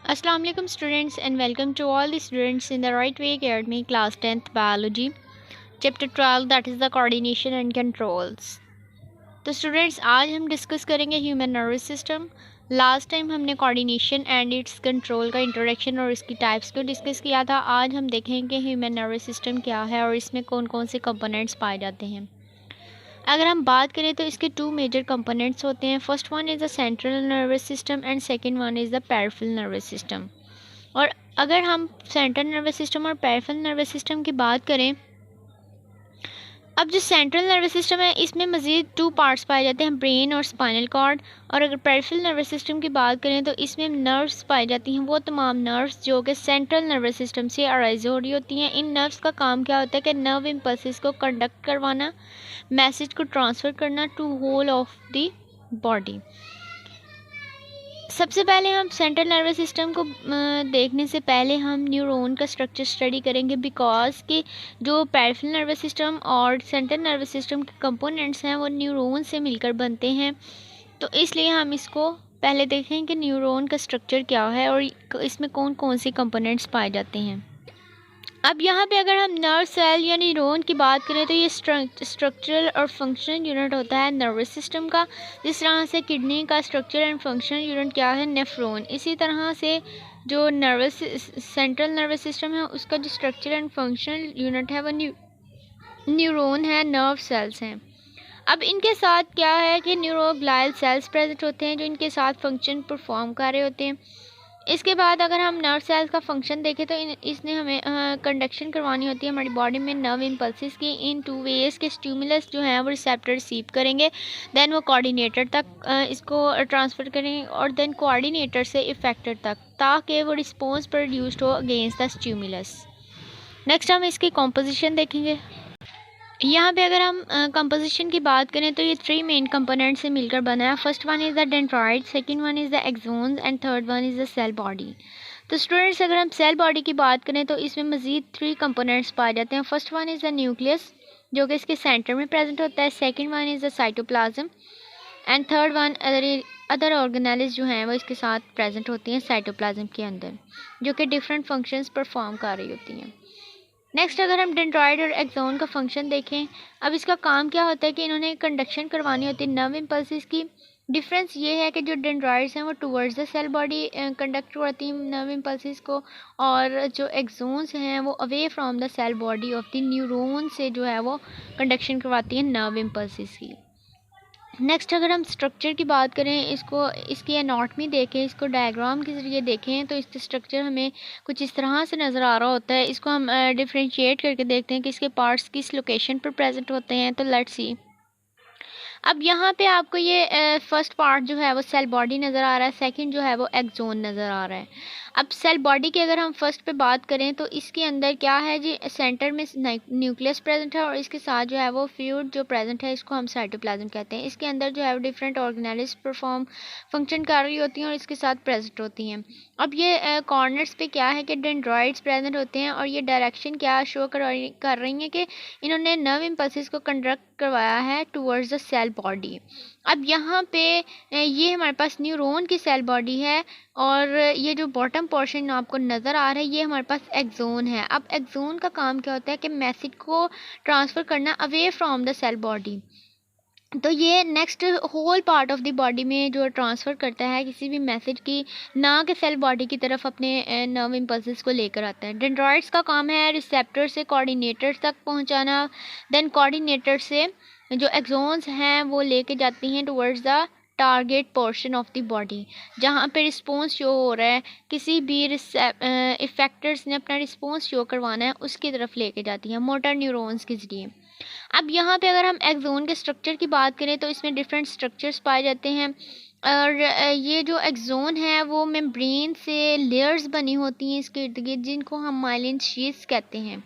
Assalamu alaikum students and welcome to all the students in the Right Way Academy class 10th biology chapter 12 that is the coordination and controls। तो students आज हम discuss करेंगे human nervous system. Last time हमने coordination and it's control का introduction और इसकी types को discuss किया था। आज हम देखेंगे ह्यूमन नर्वस सिस्टम क्या है और इसमें कौन कौन से कंपोनेंट्स पाए जाते हैं। अगर हम बात करें तो इसके टू मेजर कंपोनेंट्स होते हैं। First one is the central nervous system and second one is the peripheral nervous system. और अगर हम सेंट्रल नर्वस सिस्टम और पेरिफेरल नर्वस सिस्टम की बात करें, अब जो सेंट्रल नर्वस सिस्टम है इसमें मज़ीद टू पार्ट्स पाए जाते हैं, ब्रेन और स्पाइनल कॉर्ड। और अगर पेरिफेरल नर्वस सिस्टम की बात करें तो इसमें नर्व्स पाई जाती हैं, वो तमाम नर्व्स जो कि सेंट्रल नर्वस सिस्टम से अराइज हो रही होती हैं। इन नर्व्स का काम क्या होता है कि नर्व इम्पल्सेस को कंडक्ट करवाना, मैसेज को ट्रांसफ़र करना to whole of the body. सबसे पहले हम सेंट्रल नर्वस सिस्टम को देखने से पहले हम न्यूरॉन का स्ट्रक्चर स्टडी करेंगे, बिकॉज कि जो पेरिफेरल नर्वस सिस्टम और सेंट्रल नर्वस सिस्टम के कंपोनेंट्स हैं वो न्यूरॉन से मिलकर बनते हैं। तो इसलिए हम इसको पहले देखें कि न्यूरॉन का स्ट्रक्चर क्या है और इसमें कौन कौन से कंपोनेंट्स पाए जाते हैं। अब यहाँ पे अगर हम नर्व सेल या न्यूरॉन की बात करें तो ये स्ट्रक्चरल और फंक्शनल यूनिट होता है नर्वस सिस्टम का। जिस तरह से किडनी का स्ट्रक्चर एंड फंक्शनल यूनिट क्या है, नेफ्रॉन, इसी तरह से जो सेंट्रल नर्वस सिस्टम है उसका जो स्ट्रक्चर एंड फंक्शनल यूनिट है वो न्यूरॉन है, नर्व सेल्स हैं। अब इनके साथ क्या है कि न्यूरोग्लाइल सेल्स प्रेजेंट होते हैं जो इनके साथ फंक्शन परफॉर्म कर रहे होते हैं। इसके बाद अगर हम नर्व सेल्स का फंक्शन देखें तो इसने हमें कंडक्शन करवानी होती है हमारी बॉडी में नर्व इम्पल्सिस की इन टू वेज के स्टिमुलस जो हैं वो रिसेप्टर रिसीव करेंगे, देन वो कोऑर्डिनेटर तक इसको ट्रांसफ़र करेंगे और देन कोऑर्डिनेटर से इफेक्टर तक, ताकि वो रिस्पॉन्स प्रोड्यूस्ड हो अगेंस्ट द स्टिमुलस। नेक्स्ट हम इसकी कॉम्पोजिशन देखेंगे। यहाँ पे अगर हम कंपोजिशन की बात करें तो ये थ्री मेन कंपोनेंट से मिलकर बना है। First one is the dendrite, second one is the axons and third one is the cell body. तो स्टूडेंट्स अगर हम सेल बॉडी की बात करें तो इसमें मज़ीद थ्री कंपोनेंट्स पाए जाते हैं। First one is the nucleus जो कि इसके सेंटर में प्रेजेंट होता है, second one is the cytoplasm and third one other organelles जो हैं वो इसके साथ प्रेजेंट होती हैं साइटोप्लाज्म के अंदर, जो कि डिफरेंट फंक्शंस परफॉर्म कर रही होती हैं। नेक्स्ट अगर हम डेंड्राइड और एक्सोन का फंक्शन देखें, अब इसका काम क्या होता है कि इन्होंने कंडक्शन करवानी होती है नर्व इम्पल्सिस की। डिफरेंस ये है कि जो डेंड्राइड्स हैं वो towards the cell body conduct करवाती हैं नर्व इम्पल्सिस को, और जो एक्सोन्स हैं वो away from the cell body of the neuron से जो है वो कंडक्शन करवाती हैं नर्व इम्पल्सिस की। नेक्स्ट अगर हम स्ट्रक्चर की बात करें, इसकी एनाटॉमी देखें, इसको डायग्राम के ज़रिए देखें तो इसका स्ट्रक्चर हमें कुछ इस तरह से नज़र आ रहा होता है। इसको हम डिफ्रेंशिएट करके देखते हैं कि इसके पार्ट्स किस लोकेशन पर प्रेजेंट होते हैं। तो लेट्स सी। अब यहाँ पे आपको ये फर्स्ट पार्ट जो है वो सेल बॉडी नज़र आ रहा है, सेकंड जो है वो एक्सोन नज़र आ रहा है। अब सेल बॉडी की अगर हम फर्स्ट पे बात करें तो इसके अंदर क्या है जी, सेंटर में न्यूक्लियस प्रेजेंट है और इसके साथ जो है वो फ्लूइड जो प्रेजेंट है इसको हम साइटोप्लाज्म कहते हैं। इसके अंदर जो है वो डिफरेंट ऑर्गेनेल्स फंक्शन कर रही होती हैं और इसके साथ प्रेजेंट होती हैं। अब ये कॉर्नर्स पे क्या है कि डेंड्राइड्स प्रेजेंट होते हैं और ये डायरेक्शन क्या शो कर रही हैं कि इन्होंने नर्व इम्पल्सिस को कंडक्ट करवाया है टुवर्ड्स द सेल बॉडी। अब यहाँ पे ये हमारे पास न्यूरॉन की सेल बॉडी है और ये जो बॉटम पोर्शन आपको नज़र आ रहा है ये हमारे पास एक्सोन है। अब एक्सोन का काम क्या होता है कि मैसेज को ट्रांसफ़र करना away from the cell body. तो ये next whole part of the body में जो ट्रांसफ़र करता है किसी भी मैसेज की, ना कि सेल बॉडी की तरफ अपने नर्व इम्पल्सेस को लेकर आता है। डेंड्राइड्स का काम है रिसेप्टर से कोऑर्डिनेटर तक पहुंचाना, देन कोऑर्डिनेटर से जो एक्सोन्स हैं वो लेके जाती हैं towards the target portion of the body, जहाँ पे रिस्पॉन्स शो हो रहा है, किसी भी इफेक्टर्स ने अपना रिस्पॉन्स शो करवाना है उसकी तरफ लेके जाती हैं मोटर न्यूरॉन्स के ज़रिए। अब यहाँ पे अगर हम एक्सोन के स्ट्रक्चर की बात करें तो इसमें डिफरेंट स्ट्रक्चर्स पाए जाते हैं और ये जो एक्सोन है वो मेम्ब्रेन से लेयर्स बनी होती हैं इसके इर्द गिर्द, जिनको हम माइलिन शीट्स कहते हैं।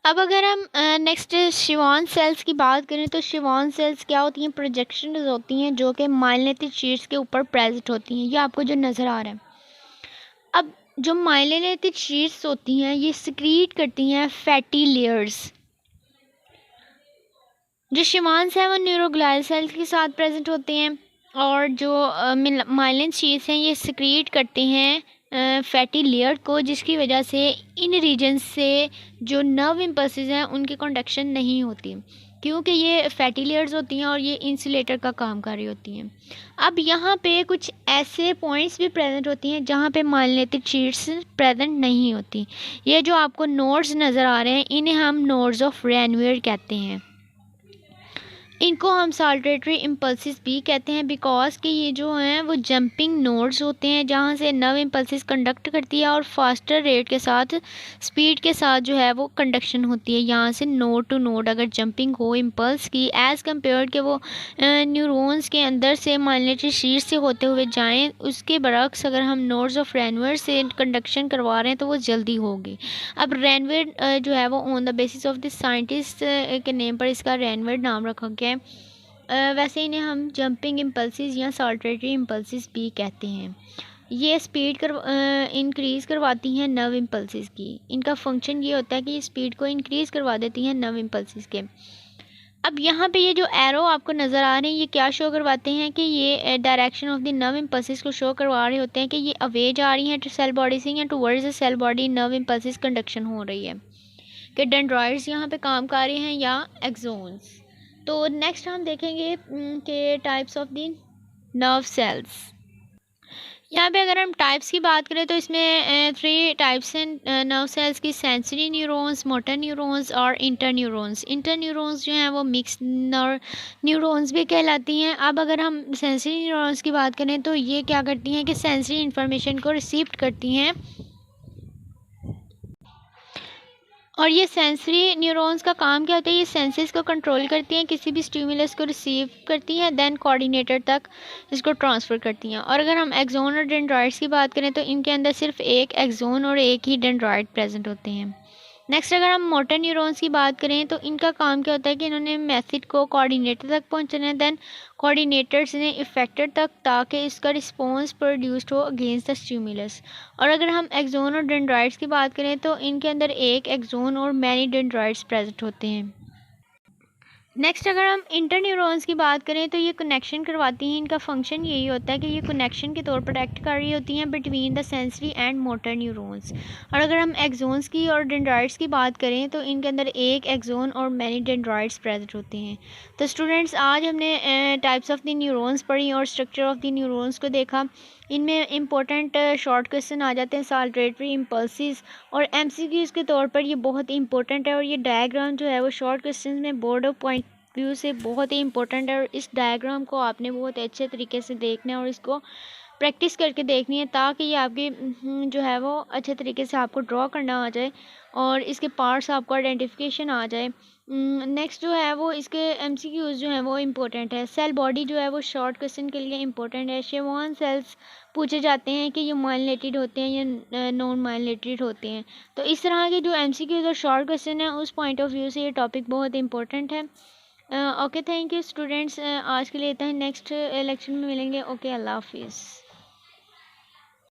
अब अगर हम नेक्स्ट शिवान सेल्स की बात करें तो शिवान सेल्स क्या होती हैं, प्रोजेक्शन होती हैं जो कि माइलिनेटेड शीट्स के ऊपर प्रेजेंट होती हैं। ये आपको जो नज़र आ रहा है, अब जो माइलिनेटेड शीट्स होती हैं ये सिक्रीट करती हैं फैटी लेयर्स। जो शिवान्स हैं वो न्यूरोग्लाइल सेल्स के साथ प्रेजेंट होते हैं और जो माइलिन शीट्स हैं ये सिक्रीट करते हैं फैटी लेयर को, जिसकी वजह से इन रीजन्स से जो नर्व इम्पल्सेस हैं उनकी कंडक्शन नहीं होती, क्योंकि ये फैटी लेयर्स होती हैं और ये इंसुलेटर का काम कर रही होती हैं। अब यहाँ पे कुछ ऐसे पॉइंट्स भी प्रेजेंट होती हैं जहाँ पे माइलिनेटेड शीट्स प्रेजेंट नहीं होती। ये जो आपको नोड्स नज़र आ रहे हैं इन्हें हम नोड्स ऑफ रेनवीयर कहते हैं। इनको हम साल्टेटरी इम्पल्सिस भी कहते हैं, बिकॉज कि ये जो हैं वो जंपिंग नोड्स होते हैं जहाँ से नर्व इम्पल्सिस कंडक्ट करती है और फास्टर रेट के साथ, स्पीड के साथ जो है वो कंडक्शन होती है यहाँ से नोड टू नोड अगर जंपिंग हो इम्पल्स की, एज़ कम्पेयर के वो न्यूरॉन्स के अंदर से माइलिनेटेड शीट से होते हुए जाएँ। उसके बरक्स अगर हम नोड्स ऑफ रेनवीयर से कंडक्शन करवा रहे हैं तो वो जल्दी होगी। अब रेनवीयर जो है वो on the basis of this scientist के नेम पर इसका रेनवीयर नाम रखा गया है। वैसे इन्हें हम जंपिंग इम्पल्सिस या साल्टेटरी इम्पल्सिस भी कहते हैं। ये स्पीड इंक्रीज़ करवाती हैं नर्व इम्पल्सिस की। इनका फंक्शन ये होता है कि स्पीड को इंक्रीज़ करवा देती हैं नर्व इम्पल्सिस के। अब यहाँ पे ये जो एरो आपको नज़र आ रहे हैं ये क्या शो करवाते हैं कि ये direction of the nerve impulses को शो करवा रहे होते हैं कि ये अवे जा रही हैं सेल बॉडी से या towards the cell body nerve impulses conduction हो रही है, कि डेंड्राइड्स यहाँ पे काम कर रहे हैं या एक्सोन्स। तो नेक्स्ट हम देखेंगे कि types of the nerve cells. यहाँ पे अगर हम टाइप्स की बात करें तो इसमें 3 टाइप्स हैं नर्व सेल्स की, सेंसरी न्यूरॉन्स, मोटर न्यूरॉन्स और इंटर न्यूरॉन्स। इंटर न्यूरॉन्स जो हैं वो मिक्स न्यूरॉन्स भी कहलाती हैं। अब अगर हम सेंसरी न्यूरॉन्स की बात करें तो ये क्या करती हैं कि सेंसरी इन्फॉर्मेशन को रिसीव करती हैं, और ये सेंसरी न्यूरॉन्स का काम क्या होता है, ये सेंसेस को कंट्रोल करती हैं, किसी भी स्टिमुलस को रिसीव करती हैं, देन कोऑर्डिनेटर तक इसको ट्रांसफ़र करती हैं। और अगर हम एक्सोन और डेंड्राइड्स की बात करें तो इनके अंदर सिर्फ एक एक्सोन और एक ही डेंड्राइड प्रेजेंट होते हैं। नेक्स्ट अगर हम मोटर न्यूरॉन्स की बात करें तो इनका काम क्या होता है कि इन्होंने मैसेज को कोऑर्डिनेटर तक पहुंचाना है, देन कोऑर्डिनेटर्स ने इफेक्टर तक, ताकि इसका रिस्पॉन्स प्रोड्यूस्ड हो अगेंस्ट द स्टिमुलस। और अगर हम एक्सोन और डेंड्राइड्स की बात करें तो इनके अंदर एक एक्सोन और मैनी डेंड्राइड्स प्रेजेंट होते हैं। नेक्स्ट अगर हम इंटर न्यूरॉन्स की बात करें तो ये कनेक्शन करवाती हैं। इनका फंक्शन यही होता है कि ये कनेक्शन के तौर पर एक्ट कर रही होती हैं between the sensory and motor neurons. और अगर हम एक्सोन्स की और डेंड्राइड्स की बात करें तो इनके अंदर एक एक्सोन और मैनी डेंड्राइड्स प्रेजेंट होते हैं। तो स्टूडेंट्स आज हमने टाइप्स ऑफ द न्यूरॉन्स पढ़ी और स्ट्रक्चर ऑफ द न्यूरॉन्स को देखा। इनमें इंपॉर्टेंट शॉर्ट क्वेश्चन आ जाते हैं, साल्टेटरी इम्पल्सिस, और एमसीक्यूज़ के तौर पर ये बहुत ही इंपॉर्टेंट है। और ये डायग्राम जो है वो शॉर्ट क्वेश्चन में बोर्ड ऑफ पॉइंट व्यू से बहुत ही इंपॉर्टेंट है, और इस डायग्राम को आपने बहुत अच्छे तरीके से देखना है और इसको प्रैक्टिस करके देखनी है, ताकि ये आपकी जो है वो अच्छे तरीके से आपको ड्रॉ करना आ जाए और इसके पार्ट्स आपको आइडेंटिफिकेशन आ जाए। नेक्स्ट जो है वो इसके एमसीक्यूज़ जो हैं वो इम्पोर्टेंट है। सेल बॉडी जो है वो शॉर्ट क्वेश्चन के लिए इम्पोर्टेंट है। शेवान सेल्स पूछे जाते हैं कि ये माइलिनेटेड होते हैं या नॉन माइलिनेटेड होते हैं। तो इस तरह के जो एमसीक्यूज़ और शॉर्ट क्वेश्चन है उस पॉइंट ऑफ व्यू से ये टॉपिक बहुत इंपॉर्टेंट है। ओके, थैंक यू स्टूडेंट्स, आज के लिए इतना ही। नेक्स्ट लेक्चर में मिलेंगे। ओके, अल्लाह हाफिज़।